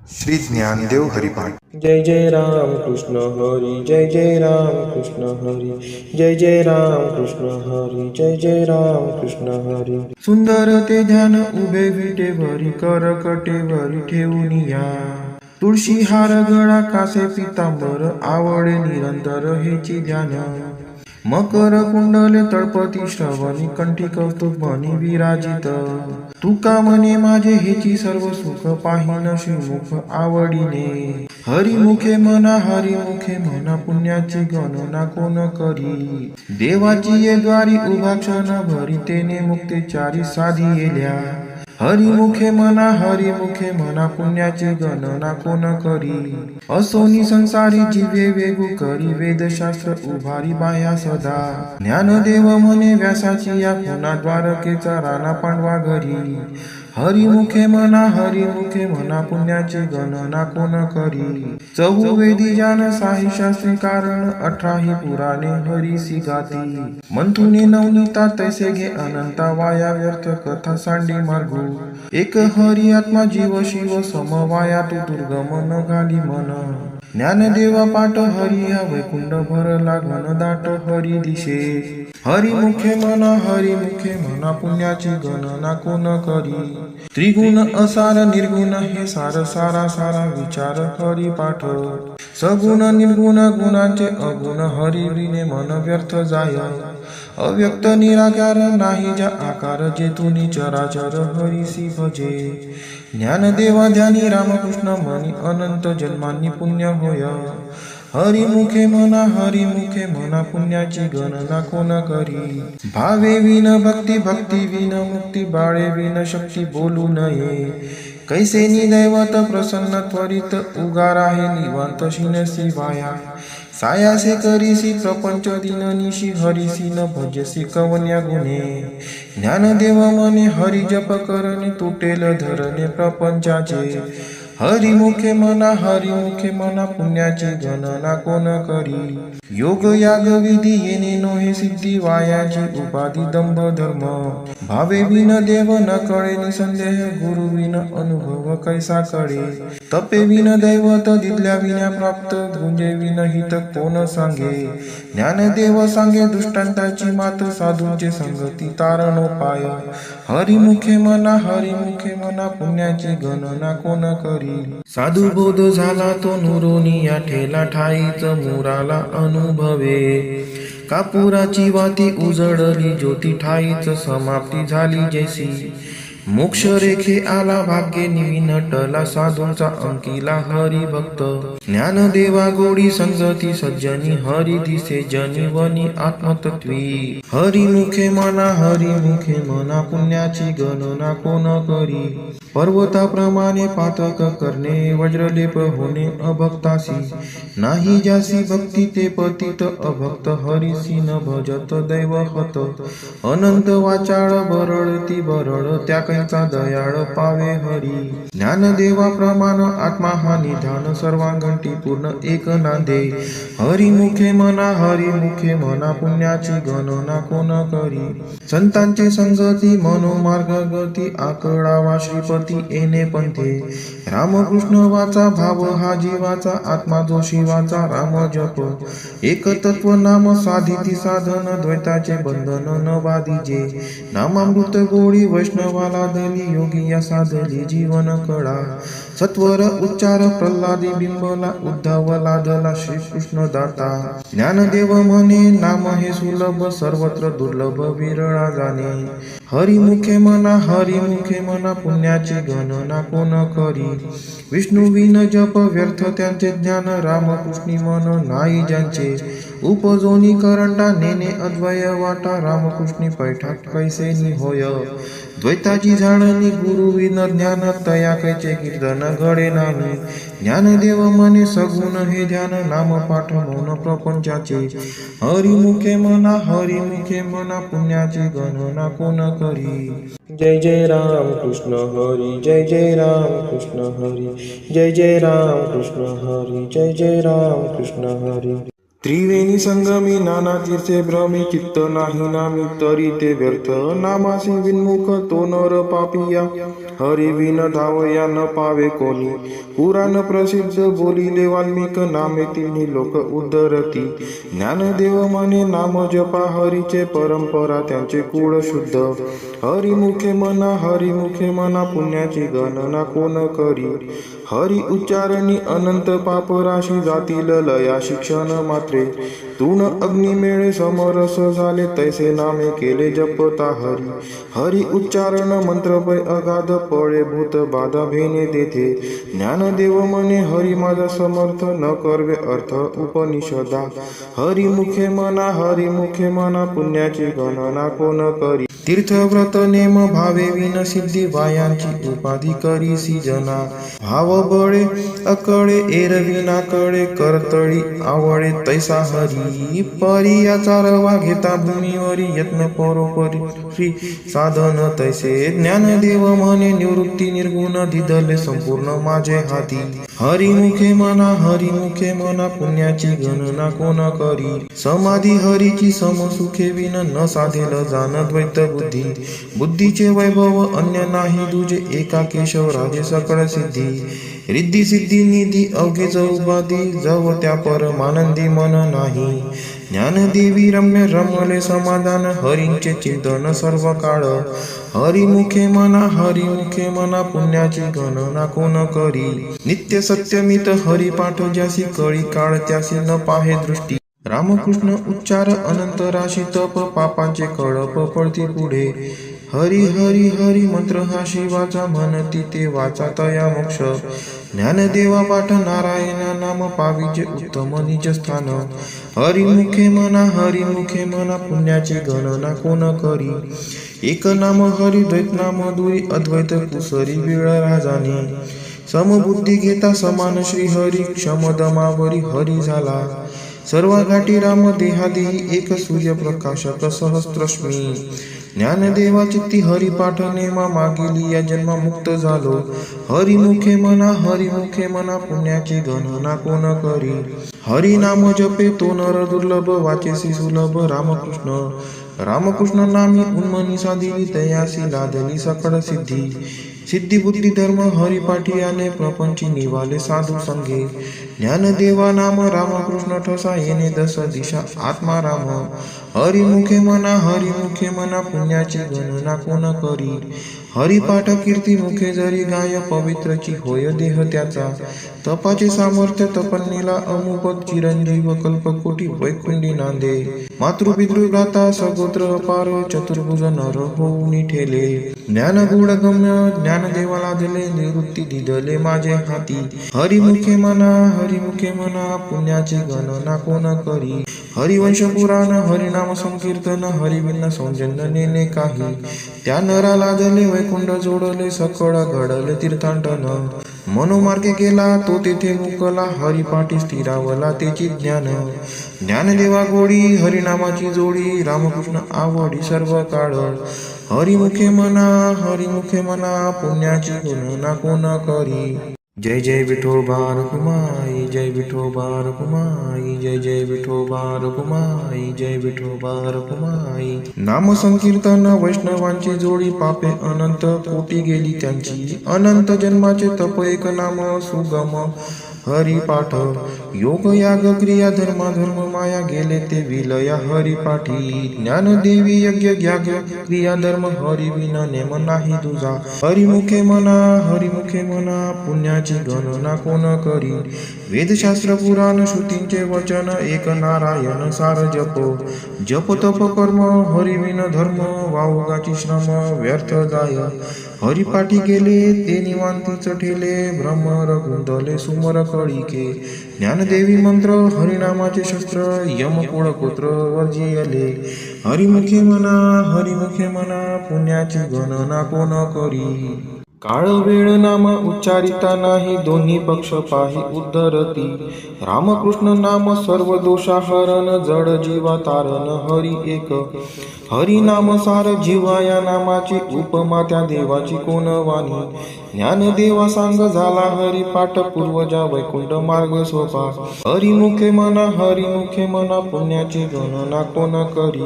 श्री ज्ञानदेव हरिपाठ। जय जय राम कृष्ण हरी, जय जय राम कृष्ण हरी, जय जय राम कृष्ण हरी, जय जय राम कृष्ण हरी। सुंदर ते ध्यान उभे विटे भरी, कर कटेवरी ठेवून या. तुळशी हार गळा कासे पितांबर, आवडे निरंतर हेची ध्यान. मकर कुंडले तळपती श्रवणी, कंठी कौस्तुभ मणी विराजित. तुका म्हणे माझे हेची सर्व सुख, पाहिन श्रीमुख आवडीने. हरिमुखे म्हणा, हरिमुखे म्हणा, पुण्याची गणना कोण करी. देवाची ये द्वारी उभा क्षण भरी, तेने मुक्तेचारी साधी येल्या. हरिमुखे म्हणा, पुण्याची गणना कोण करी. असोनी संसारी जीवे वेगू करी, वेदशास्त्र उभारी बाह्या सदा. ज्ञानदेव म्हणे व्यासाची या पुन्हा, द्वारकेचा राणा पांडवा घरी. हरिमुखे म्हणा, पुण्याची गणना कोण करी. चहुवेदी जान साही शास्त्री कारण, 18 पुराणे हरीसी गाती. मंथुने नवनीता तैसे घे अनंता, वाया व्यर्थ कथा सांडी मार्गू. एक हरी आत्मा जीव शिव सम, वाया तू दुर्गम न घाली मन. ज्ञानदेवा पाठ हरी हा वैकुंठ भरला घन दाट हरी दिशे. हरिमुखे म्हणा, पुण्याची गणना कोण करी. त्रिगुण असार निर्गुण हे सार, सारा सारा विचार हरी पाठ. सगुण निर्गुण गुणांचे अगुण, हरी विने मन व्यर्थ जाय. अव्यक्त निराकार नाही ज्या आकार, जेथुनी चराचर हरीसी भजे. ज्ञानदेवा ध्यानी रामकृष्ण म्हणी, अनंत जन्मांनी पुण्य होय. हरिमुखे म्हणा, पुण्याची गणना कोण करी. भावे विन भक्ती, भक्ती विन मुक्ती, बाळे विन शक्ती बोलू नये. कैसे निदैवत प्रसन्न त्वरित, उगार आहे निवांत शिनसी वाया. सायासे करीसी प्रपंच दिननिशी, हरिसी न भजसी कवन्या गुणे. ज्ञानदेव म्हणे हरी जप करणे, तुटेल धरणे प्रपंचाचे. हरिमुखे म्हणा, पुण्याची गणना कोण करी. योग याग विधी येणे नोहे सिद्धी, वायाची उपाधी दंभ धर्म. भावे विन देव न कळे निसंदेह, गुरु विन अनुभव कैसा कळे. तपे विन दैवत, दिदल्या विना प्राप्त, गुंजे विन हित कोण सांगे. ज्ञानदेव सांगे दृष्टांताची मात, साधूंचे संगती तारणोपाय. हरिमुखे म्हणा, पुण्याची गणना कोण करी. साधू बोध झाला तो नुरोनिया, ठेला ठाईच मुराला अनुभवे. कापुराची वाती उजळली ज्योती, ठाईच समाप्ती झाली जैसी. मोक्ष रेखे आला भाग्ये निविनटला, साधूंचा अंकिला हरी भक्त. ज्ञानदेवा गोडी संगती सज्जनी, हरी दिसे जनी वनी आत्मतत्वी. हरिमुखे म्हणा, पुण्याची गणना कोण करी. पर्वताप्रमाणे पातक करणे, वज्रलेप होणे अभक्तासी. नाही ज्यासी भक्ती ते पतित, अभक्त हरीसी न भजत दैवहत. अनंत वाचाळ बरळती बरळ, त्या कैचा दयाळ पावे हरी. ज्ञानदेवा प्रमाण आत्मा हा निधान, सर्वांगंटी पूर्ण एक नांदे. हरिमुखे म्हणा, पुण्याची गणना कोण करी. संतांचे संगती मनोमार्ग गती, आकडावा श्रीपती येणे पंथे. रामकृष्ण वाचा भाव हा जीवाचा, आत्मा जो शिवाचा राम जप. एक तत्व नाम साधिती साधन, द्वैताचे बंधन न बाधिजे. नामामृत गोळी वैष्णवाला दली, योगी या साधली जीवन कळा. सत्वर उच्चार प्रल्हादी बिंबला, उद्धव लादला श्रीकृष्ण दाता. ज्ञानदेव म्हणे नाम हे सुलभ, सर्वत्र दुर्लभ विरळा जाणे. हरिमुखे म्हणा, पुण्याची गणना कोण करी. विष्णू विन जप व्यर्थ त्यांचे ज्ञान, रामकृष्णी मन नाही ज्यांचे. उपजोनी करंटा नेणे अद्वय वाटा, रामकृष्णी पैठात कैसे निहोय. द्वैताची जाणणी गुरु विन ज्ञान, तया कैचे कीर्तन घडे नाही. ज्ञानदेव म्हणे सगुण हे ध्यान, नाम पाठ मौन प्रपंचाचे. हरिमुखे म्हणा, पुण्याची गणना कोण करी. जय जय राम कृष्ण हरी, जय जय राम कृष्ण हरी, जय जय राम कृष्ण हरी, जय जय राम कृष्ण हरी. त्रिवेणी संगमी नाना तीर्थे भ्रमी, चित्त नाही नामी तरी ते व्यर्थ. नामासी विन्मुख तो नर पापिया, हरी विन धावया न पावे कोणी. पुराण प्रसिद्ध बोलिले वाल्मिक नामे तिन्ही लोक उद्धरती. ज्ञानदेव म्हणे नाम जपा हरीचे परंपरा त्यांचे कुळ शुद्ध. हरिमुखे म्हणा पुण्याची गणना कोण करी. हरी उच्चारणी अनंत पाप राशी जातील लया शिक्षण मात्रे. तून अग्नी मेळे समरस झाले तैसे नामे केले जपता हरी. हरी उच्चारण मंत्र पै अगाध पळे भूत बाधा भेने देते. ज्ञानदेव म्हणे हरी माझा समर्थ न करवे अर्थ उपनिषदा. हरिमुखे म्हणा पुण्याची गणना कोण करी. तीर्थव्रत नेम भावे विन सिद्धी वायांची उपाधी करीसी जना. भाव बळे अकळे एरविना कळे करतळी आवळे तैसा हरी. परी याचा रवा घेता भूमीवरी यत्न परोपरी साधन तैसे. ज्ञानदेव म्हणे निवृत्ती निर्गुण दिदले संपूर्ण माझे हाती. हरिमुखे म्हणा पुण्याची गणना कोण करी. समाधी हरीची समसुखे विन न साधेल जाण द्वैत बुद्धी. बुद्धीचे वैभव अन्य नाही दुजे एका केशव राजे सकळ सिद्धी. रिद्धी सिद्धी निधी अवघे उपाधी जव त्या परमानंदी मन नाही. ज्ञानदेवी रम्य रमले समाधान हरींचे चिंतन सर्व काळ. हरिमुखे म्हणा पुण्याची गणना कोण करी. नित्य सत्यमित हरिपाठ ज्यासी कळी काळ त्यासी न पाहे दृष्टी. रामकृष्ण उच्चार अनंत राशी तप पापांचे कळप पडती पुढे. हरी हरी हरी मंत्र हा शिवाचा म्हणती ते वाचा तया मोक्ष. ज्ञानदेवा पाठ नारायण नाम पाविजे उत्तम निज स्थान. हरिमुखे म्हणा पुण्याची गणना कोण करी. एक नाम हरी द्वैत नाम दुरी अद्वैत कुसरी वेळ राजाने. समबुद्धी घेता समान श्री हरी क्षमदमावरी हरी झाला. सर्व घाटी राम देहादेही एक सूर्यप्रकाशक सहस्त्रश्मी. ज्ञानदेवा चित्ती हरिपाठ नेमा मागेली या जन्मा मुक्त झालो. हरिमुखे म्हणा पुण्याची गणना कोण करी. हरी नाम जपे तो नर दुर्लभ वाचेसी सुलभ. रामकृष्ण नामी उन्मनी साधिली तयासी लादली सकळ सिद्धी. सिद्धी बुद्धी धर्म हरिपाठी आले प्रपंची निवाले साधू संगे. ज्ञानदेवा नाम रामकृष्ण ठसा येणे दस दिशा आत्मा राम. हरिमुखे म्हणा पुण्याची गणना कोण करी. हरिपाठ कीर्ती मुखे जरी गाय पवित्रची होय देह त्याचा. तपाचे सामर्थ्य तपन्नीला अमुपद चिरंजीव कल्पकोटी वैकुंडी नांदे. मातृपितृ भ्राता सगोत्र अपार चतुर्भुज नर होऊनी ठेले. ज्ञान गुढ गम्य ज्ञानदेवाला दिले निवृत्ती दिदले माझे हाती. हरिमुखे म्हणा पुण्याची गणना कोण करी. हरिवंश पुराण हरिनाम संकीर्तन हरिविन सौजन्य नेने काही. त्या नराला दिले वैकुंठ जोडले सकळ घडले तीर्थाटन. मनोमार्गे गेला तो तेथे मुकला हरिपाठी स्थिरावला त्याची ज्ञान. ज्ञानदेवा गोडी हरिनामाची जोडी रामकृष्ण आवडी सर्व काळ. हरिमुखे म्हणा पुण्याची गणना कोण करी. जय जय विठोबा रखुमाई जय विठोबा रखुमाई जय जय विठोबा रखुमाई जय विठोबा रखुमाई. नाम संकीर्तन वैष्णवांची जोडी पापे अनंत कोटी गेली त्यांची. अनंत जन्माचे तप एक नाम सुगम हरिपाठ. योग याग क्रिया धर्म माया गेले ते विलया हरिपाठी. ज्ञानदेवी यज्ञ याग क्रिया धर्म हरि विना नेम नाही तुझा. हरिमुखे म्हणा पुण्याची गणना कोण करी. वेदशास्त्र पुराण श्रुतींचे वचन एक नारायण सार जप तप कर्म हरिविन धर्म वावगाची श्रम व्यर्थ जाय. हरिपाठी गेले ते निवांतीच ठेले भ्रमर गुंदले सुमर कळिके. ज्ञानदेवी मंत्र हरिनामाचे शस्त्र यमकुळ कोत्र वर्जियले. हरिमुखे म्हणा पुण्याची गणना कोण करी. काळ वेळ नाम उच्चारिता नाही दोन्ही पक्ष पाही उद्धरती. रामकृष्ण नाम सर्व दोषा हरण जड जीवा तारण हरी एक. हरी नाम सार जीवा या नामाची उपमा त्या देवाची कोण वाणी. ज्ञानदेवा सांग झाला हरिपाठ पूर्वजा वैकुंठ मार्ग सोपा हरिमुखे मना पुण्याची गणना कोण करी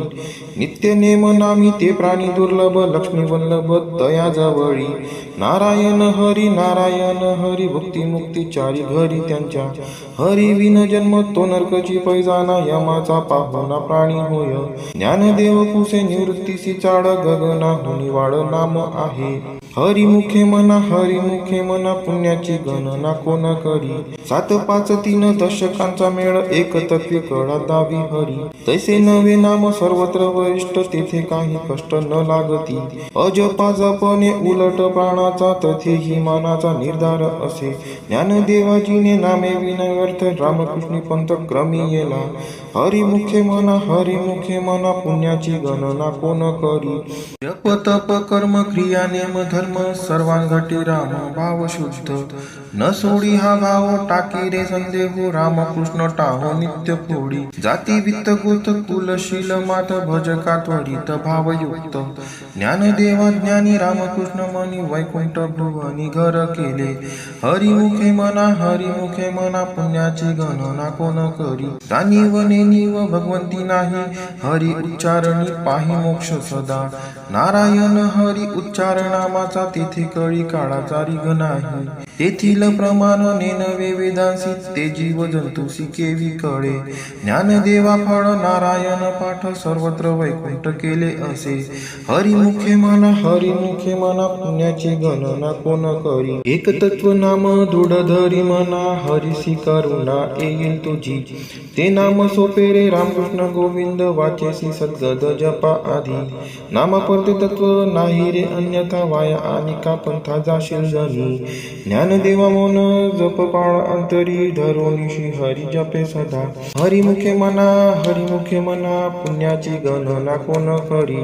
नित्य नेम नामी ते प्राणी दुर्लभ लक्ष्मी वल्लभ दया जवळी नारायण हरी भक्ती मुक्ती चारी घरी त्यांच्या हरी विन जन्म तो नरकची पैजाना यमाचा पाहुणा प्राणी होय ज्ञानदेव कुसे निवृत्तीसी चाड गगना हुनी वाड नाम आहे हरिमुखे मना पुण्याची गणना कोण करी 7 5 3 दशकांचा मेळ एक तत्वे कळा दावी हरी तैसे नवे नाम सर्वत्र वरिष्ठ तेथे काही कष्ट न लागती अजपा जपणे उलट प्राणाचा तथेही मनाचा निर्धार असे ज्ञानदेवाजीने नामे विनव्यर्थ रामकृष्णी पंथ क्रमी येला हरिमुखे मना पुण्याची गणना कोण करी जप तप कर्म क्रिया नेम धर्म सर्वांगटी राम भाव शुद्ध न सोडी हा भाव टाकी रे संदेह रामकृष्ण टाहो नित्य फोडी जाती वित्त गोत कुलशील मात भजका त्वरित भावयुक्त ज्ञानदेवा ज्ञानी रामकृष्ण मनी वैकुंठ भुवनी घर केले हरिमुखे मना पुण्याची गणना कोण करी तानी वने व भगवंती नाही हरी उच्चारणी पाही मोक्ष सदा नारायण हरी उच्चारणामाचा तेथे कळी काळाचा रिग नाही तेथील प्रमाण नेनवे वेदांसी ते जीव जंतुसी केवी कळे ज्ञानदेवा फळ नारायण पाठ सर्वत्र वैकुंठ केले असे हरिमुखे मना पुण्याची गणना कोण करी एक तत्व नाम दृढ धरी मना हरिसी करुणा येईल तुझी ते नाम सोपे रे रामकृष्ण गोविंद वाचेसी सद्गद जपा आधी नाम परते तत्व नाही रे अन्यथा वाया आणि का पंथा जाशील जनी ज्ञानदेवा मौन जप पाळ अंतरी धरोनिशी हरी जपे सदा हरिमुखे मना पुण्याची गणना कोण करी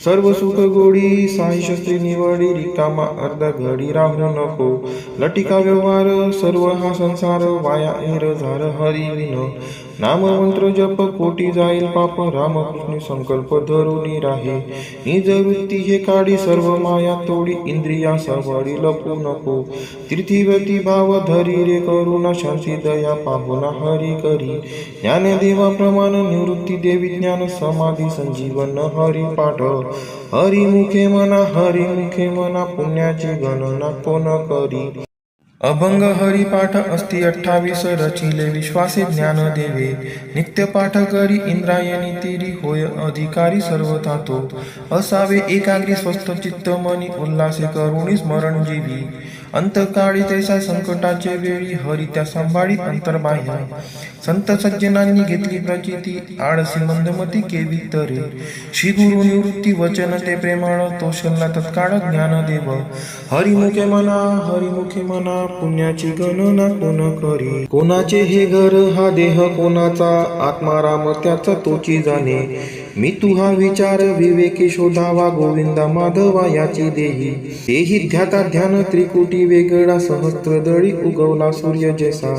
सर्व सुख गोडी साई शस्त्री निवडी रिकामा अर्धा घडी राहू नको लटिका व्यवहार सर्व हा संसार वाया एर झार हरी विन नाम मंत्र जप कोटी जाईल पाप रामकृष्ण संकल्प धरुनी राहे निज वृत्ती हे काढी सर्व माया तोडी इंद्रिया सवडी लपू नको तीर्थीवती भाव धरी रे करुणा शांती दया पाहुणा हरी करी ज्ञानदेवा प्रमाण निवृत्ती देवी ज्ञान समाधी संजीवन हरी पाठ हरिमुखे मना पुण्याची गणना कोण करी अभंग हरिपाठ अस्ति 28 रचिले विश्वासे ज्ञान देवे नित्य पाठ करी इंद्रायणी तिरी होय अधिकारी सर्वथा तो असावे एकाग्री स्वस्थ चित्त मनी उल्हासे करुणी स्मरण जीवी अंतकाळी तैसा संकटाचे वेळी हरी त्या सांभाळी अंतर्बाह्य संत सज्जनांनी घेतली प्रचिती आळसी मंदमती केवी तरे श्री गुरु निवृत्ती वचन ते प्रेमळ तो शल्ला तत्काळ ज्ञानदेव हरिमुखे मना पुण्याची गणना कोण करी कोणाचे हे घर हा देह कोणाचा आत्मा राम त्याचा तोची जाणे मी तू हा विचार विवेकी शोधावा गोविंदा माधवा याची देही तेही ध्याता ध्यान त्रिकुटी वेगळा सहस्त्रदळी उगवला सूर्य जैसा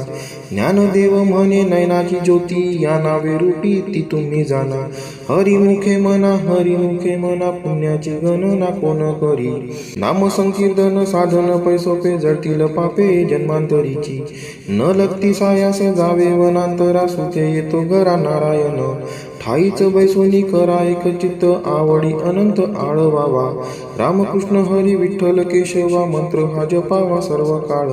ज्ञानदेव म्हणे नयनाची ज्योती या नावे रूपी ती तुम्ही जाणा हरिमुखे मना पुण्याची गणना कोण करी नाम संकीर्तन साधन पैसोपे जळतील पापे जन्मांतरीची न लगती सायास जावे वनांतरा सुखे येतो घरा नारायण ठाईच बैसोनी करा एक चित्त आवडी अनंत आळवावा रामकृष्ण हरी विठ्ठल केशवा मंत्र हा जपावा सर्व काळ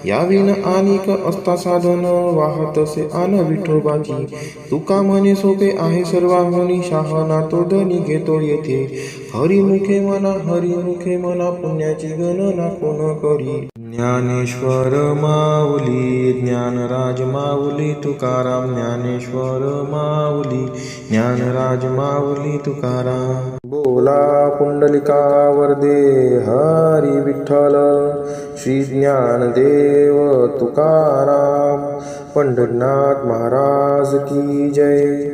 याविन आनिक असता साधन वाहतसे आन विठोबाची तुका म्हणे सोपे आहे सर्वांगणी शहाणा तो धनी घेतो येथे हरिमुखे मना पुण्याची गणना कोण करी ज्ञानेश्वर माऊली ज्ञानराज माऊली तुकाराम ज्ञानेश्वर माऊली ज्ञानराज माऊली तुकाराम बोला पुंडलिका वरदे हरी विठ्ठल श्री ज्ञानदेव तुकाराम पंढरनाथ महाराज की जय।